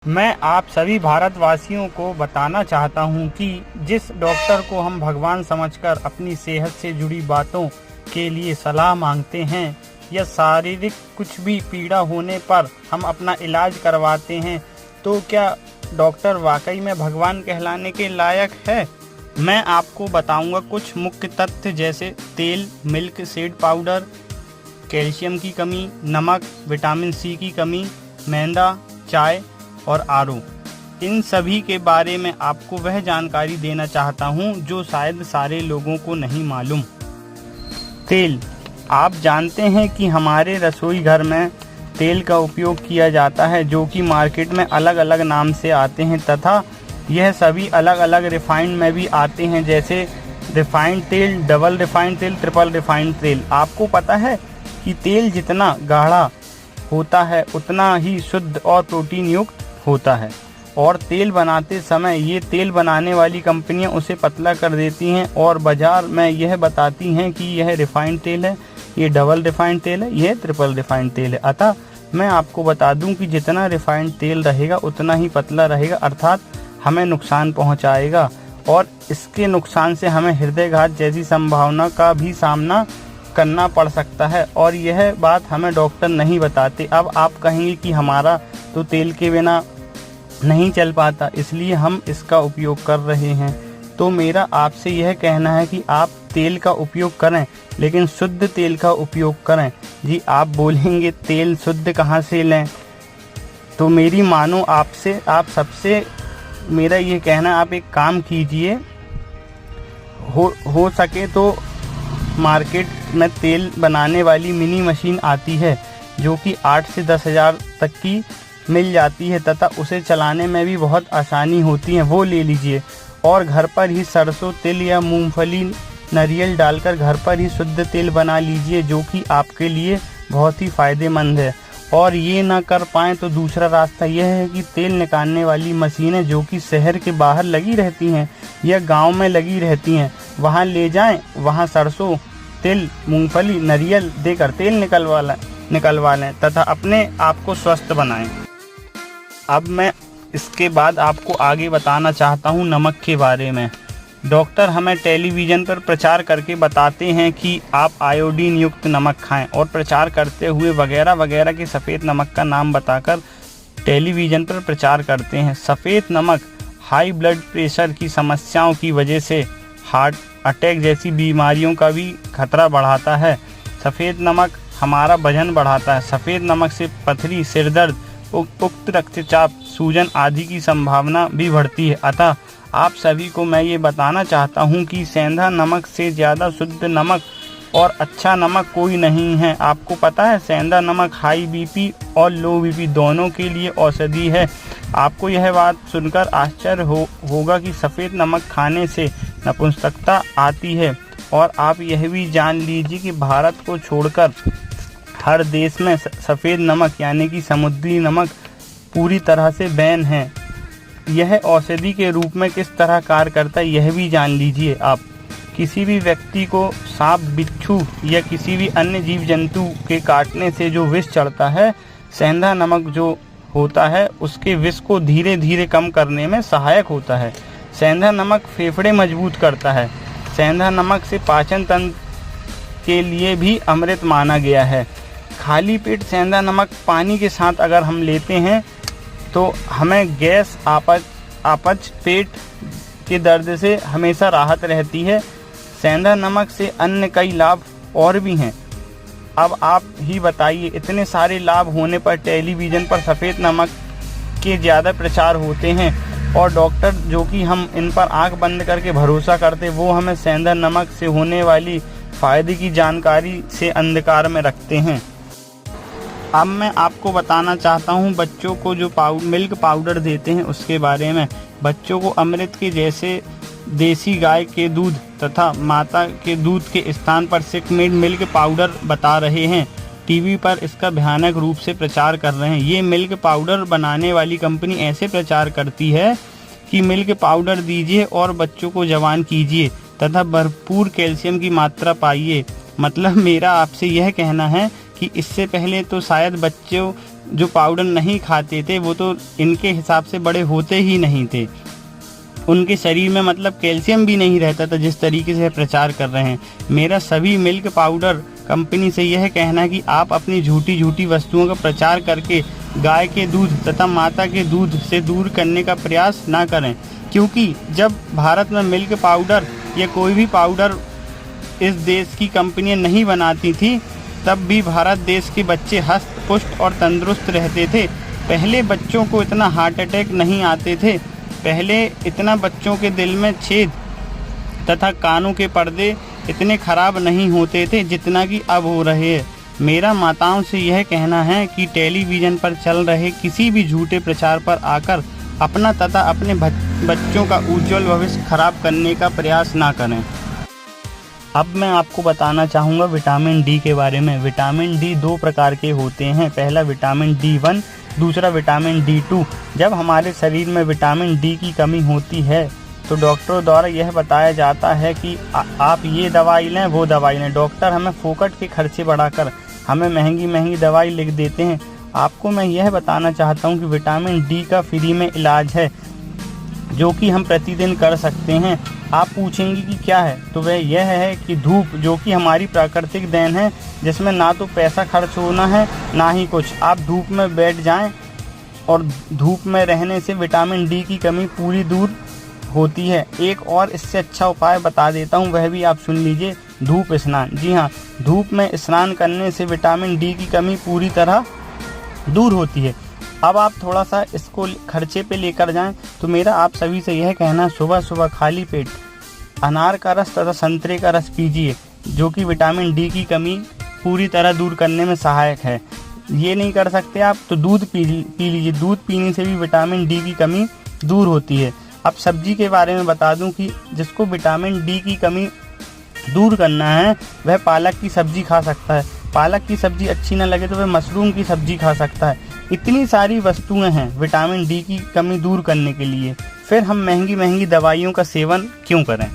मैं आप सभी भारतवासियों को बताना चाहता हूं कि जिस डॉक्टर को हम भगवान समझकर अपनी सेहत से जुड़ी बातों के लिए सलाह मांगते हैं या शारीरिक कुछ भी पीड़ा होने पर हम अपना इलाज करवाते हैं, तो क्या डॉक्टर वाकई में भगवान कहलाने के लायक है? मैं आपको बताऊंगा कुछ मुख्य तथ्य, जैसे तेल, मिल्क सीड पाउडर, कैल्शियम की कमी, नमक, विटामिन सी की कमी, मैदा, चाय और आरओ। इन सभी के बारे में आपको वह जानकारी देना चाहता हूं जो शायद सारे लोगों को नहीं मालूम। तेल, आप जानते हैं कि हमारे रसोई घर में तेल का उपयोग किया जाता है जो कि मार्केट में अलग अलग नाम से आते हैं तथा यह सभी अलग अलग रिफाइंड में भी आते हैं, जैसे रिफाइंड तेल, डबल रिफाइंड तेल, ट्रिपल रिफाइंड तेल। आपको पता है कि तेल जितना गाढ़ा होता है उतना ही शुद्ध और प्रोटीन युक्त होता है, और तेल बनाते समय ये तेल बनाने वाली कंपनियां उसे पतला कर देती हैं और बाजार में यह बताती हैं कि यह रिफाइंड तेल है, ये डबल रिफाइंड तेल है, यह ट्रिपल रिफाइंड तेल है। अतः मैं आपको बता दूं कि जितना रिफाइंड तेल रहेगा उतना ही पतला रहेगा, अर्थात हमें नुकसान पहुंचाएगा और इसके नुकसान से हमें हृदयघात जैसी संभावना का भी सामना करना पड़ सकता है, और यह बात हमें डॉक्टर नहीं बताते। अब आप कहेंगे कि हमारा तो तेल के बिना नहीं चल पाता, इसलिए हम इसका उपयोग कर रहे हैं। तो मेरा आपसे यह कहना है कि आप तेल का उपयोग करें, लेकिन शुद्ध तेल का उपयोग करें। जी, आप बोलेंगे तेल शुद्ध कहाँ से लें? तो मेरी मानो आपसे, आप सबसे मेरा ये कहना, आप एक काम कीजिए, हो सके तो मार्केट में तेल बनाने वाली मिनी मशीन आती है जो कि 8 से 10 हज़ार तक की मिल जाती है तथा उसे चलाने में भी बहुत आसानी होती है, वो ले लीजिए। और घर पर ही सरसों तेल या मूंगफली, नारियल डालकर घर पर ही शुद्ध तेल बना लीजिए, जो कि आपके लिए बहुत ही फ़ायदेमंद है। और ये ना कर पाएँ तो दूसरा रास्ता यह है कि तेल निकालने वाली मशीनें जो कि शहर के बाहर लगी रहती हैं या गांव में लगी रहती हैं, वहां ले जाएं, वहां सरसों, तिल, मूंगफली, नारियल देकर तेल निकलवा लें तथा अपने आप को स्वस्थ बनाएं। अब मैं इसके बाद आपको आगे बताना चाहता हूं नमक के बारे में। डॉक्टर हमें टेलीविज़न पर प्रचार करके बताते हैं कि आप आयोडीन युक्त नमक खाएं, और प्रचार करते हुए वगैरह वगैरह के सफ़ेद नमक का नाम बताकर टेलीविज़न पर प्रचार करते हैं। सफ़ेद नमक हाई ब्लड प्रेशर की समस्याओं की वजह से हार्ट अटैक जैसी बीमारियों का भी खतरा बढ़ाता है। सफ़ेद नमक हमारा वजन बढ़ाता है। सफ़ेद नमक से पथरी, सिरदर्द, उच्च रक्तचाप, सूजन आदि की संभावना भी बढ़ती है। अतः आप सभी को मैं ये बताना चाहता हूँ कि सेंधा नमक से ज़्यादा शुद्ध नमक और अच्छा नमक कोई नहीं है। आपको पता है, सेंधा नमक हाई बीपी और लो बीपी दोनों के लिए औषधि है। आपको यह बात सुनकर आश्चर्य होगा कि सफ़ेद नमक खाने से नपुंसकता आती है, और आप यह भी जान लीजिए कि भारत को छोड़कर हर देश में सफ़ेद नमक यानी कि समुद्री नमक पूरी तरह से बैन है। यह औषधि के रूप में किस तरह कार्य करता है यह भी जान लीजिए आप। किसी भी व्यक्ति को सांप, बिच्छू या किसी भी अन्य जीव जंतु के काटने से जो विष चढ़ता है, सेंधा नमक जो होता है उसके विष को धीरे धीरे कम करने में सहायक होता है। सेंधा नमक फेफड़े मजबूत करता है। सेंधा नमक से पाचन तंत्र के लिए भी अमृत माना गया है। खाली पेट सेंधा नमक पानी के साथ अगर हम लेते हैं तो हमें गैस, अपच, पेट के दर्द से हमेशा राहत रहती है। सेंधा नमक से अन्य कई लाभ और भी हैं। अब आप ही बताइए, इतने सारे लाभ होने पर टेलीविज़न पर सफ़ेद नमक के ज़्यादा प्रचार होते हैं, और डॉक्टर जो कि हम इन पर आंख बंद करके भरोसा करते, वो हमें सेंधा नमक से होने वाली फ़ायदे की जानकारी से अंधकार में रखते हैं। अब मैं आपको बताना चाहता हूँ बच्चों को जो मिल्क पाउडर देते हैं उसके बारे में। बच्चों को अमृत के जैसे देसी गाय के दूध तथा माता के दूध के स्थान पर सिकमेड मिल्क पाउडर बता रहे हैं। टीवी पर इसका भयानक रूप से प्रचार कर रहे हैं। ये मिल्क पाउडर बनाने वाली कंपनी ऐसे प्रचार करती है कि मिल्क पाउडर दीजिए और बच्चों को जवान कीजिए तथा भरपूर कैल्शियम की मात्रा पाइए। मतलब मेरा आपसे यह कहना है कि इससे पहले तो शायद बच्चों जो पाउडर नहीं खाते थे वो तो इनके हिसाब से बड़े होते ही नहीं थे। उनके शरीर में मतलब कैल्शियम भी नहीं रहता था जिस तरीके से प्रचार कर रहे हैं। मेरा सभी मिल्क पाउडर कंपनी से यह कहना है कि आप अपनी झूठी झूठी वस्तुओं का प्रचार करके गाय के दूध तथा माता के दूध से दूर करने का प्रयास ना करें, क्योंकि जब भारत में मिल्क पाउडर या कोई भी पाउडर इस देश की कंपनियां नहीं बनाती थी, तब भी भारत देश के बच्चे हष्ट पुष्ट और तंदुरुस्त रहते थे। पहले बच्चों को इतना हार्ट अटैक नहीं आते थे, पहले इतना बच्चों के दिल में छेद तथा कानों के पर्दे इतने खराब नहीं होते थे जितना कि अब हो रहे हैं। मेरा माताओं से यह कहना है कि टेलीविज़न पर चल रहे किसी भी झूठे प्रचार पर आकर अपना तथा अपने बच्चों का उज्जवल भविष्य खराब करने का प्रयास ना करें। अब मैं आपको बताना चाहूँगा विटामिन डी के बारे में। विटामिन डी 2 प्रकार के होते हैं। पहला विटामिन D1, दूसरा विटामिन D2। जब हमारे शरीर में विटामिन डी की कमी होती है तो डॉक्टरों द्वारा यह बताया जाता है कि आप ये दवाई लें, वो दवाई लें। डॉक्टर हमें फोकट के खर्चे बढ़ाकर हमें महंगी महंगी दवाई लिख देते हैं। आपको मैं यह बताना चाहता हूँ कि विटामिन डी का फ्री में इलाज है जो कि हम प्रतिदिन कर सकते हैं। आप पूछेंगे कि क्या है, तो वह यह है कि धूप, जो कि हमारी प्राकृतिक देन है, जिसमें ना तो पैसा खर्च होना है ना ही कुछ। आप धूप में बैठ जाएं और धूप में रहने से विटामिन डी की कमी पूरी दूर होती है। एक और इससे अच्छा उपाय बता देता हूँ, वह भी आप सुन लीजिए, धूप स्नान। जी हाँ, धूप में स्नान करने से विटामिन डी की कमी पूरी तरह दूर होती है। अब आप थोड़ा सा इसको खर्चे पे लेकर जाएं तो मेरा आप सभी से यह कहना, सुबह सुबह खाली पेट अनार का रस तथा संतरे का रस पीजिए, जो कि विटामिन डी की कमी पूरी तरह दूर करने में सहायक है। ये नहीं कर सकते आप तो दूध पी लीजिए। दूध पीने से भी विटामिन डी की कमी दूर होती है। अब सब्जी के बारे में बता दूं कि जिसको विटामिन डी की कमी दूर करना है वह पालक की सब्जी खा सकता है। पालक की सब्जी अच्छी ना लगे तो वह मशरूम की सब्जी खा सकता है। इतनी सारी वस्तुएं हैं विटामिन डी की कमी दूर करने के लिए, फिर हम महंगी महंगी दवाइयों का सेवन क्यों करें।